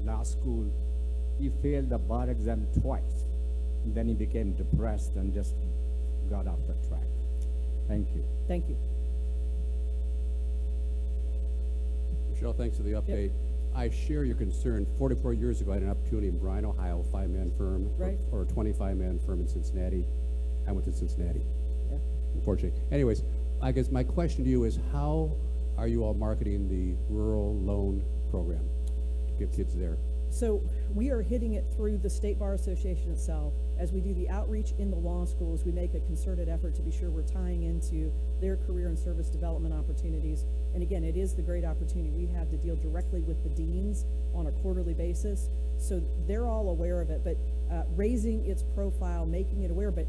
law school. He failed the bar exam twice. And then he became depressed and just got off the track. Thank you. Thank you. Michelle, thanks for the update. I share your concern. 44 years ago, I had an opportunity in Bryan, Ohio, 5-man firm, Right. or a 25-man firm in Cincinnati. I went to Cincinnati, Yeah. unfortunately. Anyways, I guess my question to you is, how are you all marketing the rural loan program to get kids there? So we are hitting it through the State Bar Association itself, as we do the outreach in the law schools, we make a concerted effort to be sure we're tying into their career and service development opportunities. And again, it is the great opportunity we have to deal directly with the deans on a quarterly basis. So they're all aware of it, but raising its profile, making it aware. But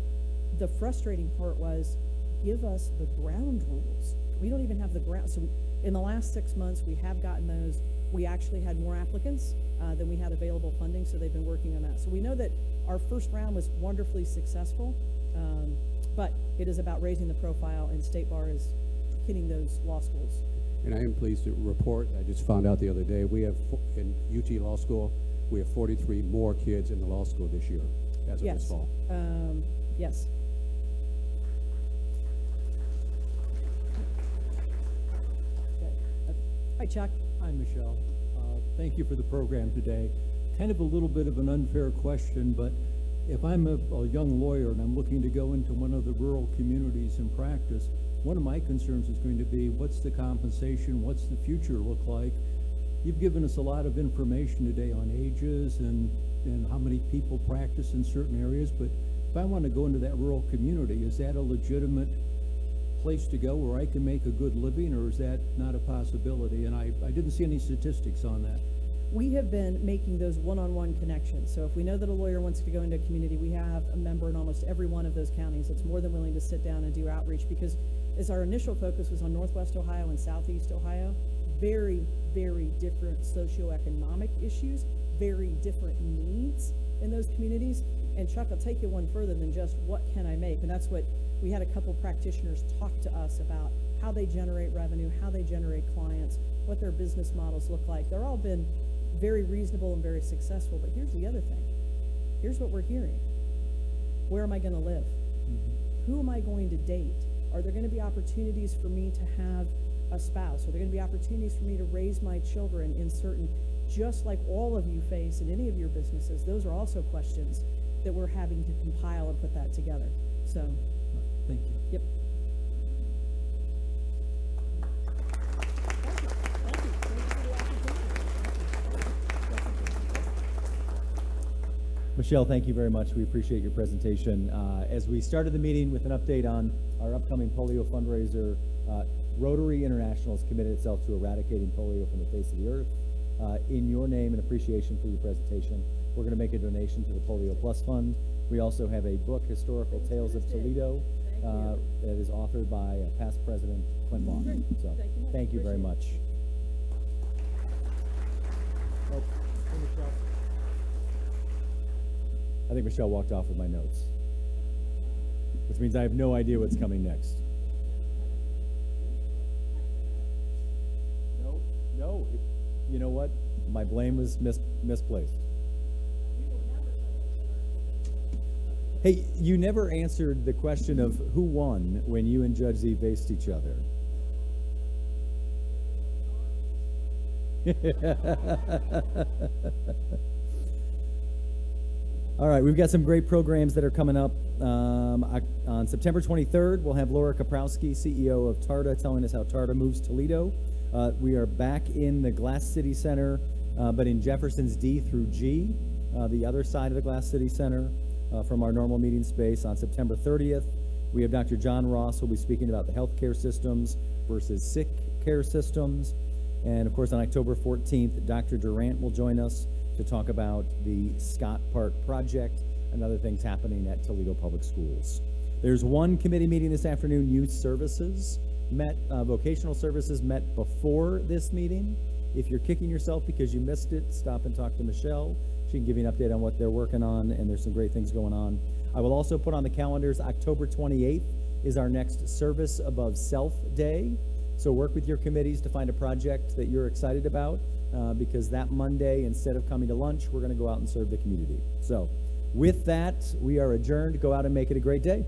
the frustrating part was, give us the ground rules. We don't even have the ground. So in the last 6 months, we have gotten those. We actually had more applicants than we had available funding, so they've been working on that. So we know that our first round was wonderfully successful, but it is about raising the profile, and State Bar is hitting those law schools. And I am pleased to report, I just found out the other day, we have, in UT Law School, we have 43 more kids in the law school this year, as of this fall. Yes. Okay. Hi, Chuck. Hi, Michelle. Thank you for the program today. Kind of a little bit of an unfair question, but if I'm a young lawyer and I'm looking to go into one of the rural communities and practice, one of my concerns is going to be, what's the compensation? What's the future look like? You've given us a lot of information today on ages and how many people practice in certain areas, but if I want to go into that rural community, is that a legitimate place to go where I can make a good living, or is that not a possibility? And I didn't see any statistics on that. We have been making those one-on-one connections. So if we know that a lawyer wants to go into a community, we have a member in almost every one of those counties that's more than willing to sit down and do outreach, because as our initial focus was on Northwest Ohio and Southeast Ohio, very, very different socioeconomic issues, very different needs in those communities. And Chuck, I'll take you one further than just what can I make? And that's what we had a couple practitioners talk to us about, how they generate revenue, how they generate clients, what their business models look like. They're all been very reasonable and very successful, but here's the other thing. Here's what we're hearing. Where am I going to live? Who am I going to date? Are there going to be opportunities for me to have a spouse? Are there going to be opportunities for me to raise my children in certain, just like all of you face in any of your businesses? Those are also questions that we're having to compile and put that together. So, thank you. Yep. Michelle, thank you very much. We appreciate your presentation. As we started the meeting with an update on our upcoming polio fundraiser, Rotary International has committed itself to eradicating polio from the face of the earth. In your name and appreciation for your presentation, we're going to make a donation to the Polio Plus Fund. We also have a book, Historical Tales of Toledo, that is authored by past President Clint Long. So thank you very much. I think Michelle walked off with my notes, which means I have no idea what's coming next. No, you know what? My blame was misplaced. Hey, you never answered the question of who won when you and Judge Z faced each other. All right, we've got some great programs that are coming up. On September 23rd, we'll have Laura Kaprowski, CEO of TARTA, telling us how TARTA moves Toledo. We are back in the Glass City Center, but in Jefferson's D through G, the other side of the Glass City Center, from our normal meeting space. On September 30th, we have Dr. John Ross, who will be speaking about the healthcare systems versus sick care systems. And of course, on October 14th, Dr. Durant will join us to talk about the Scott Park project and other things happening at Toledo Public Schools. There's one committee meeting this afternoon. Youth Services met, Vocational Services met before this meeting. If you're kicking yourself because you missed it, stop and talk to Michelle. She can give you an update on what they're working on, and there's some great things going on. I will also put on the calendars, October 28th is our next Service Above Self Day. So work with your committees to find a project that you're excited about, because that Monday, instead of coming to lunch, we're going to go out and serve the community. So with that, we are adjourned. Go out and make it a great day.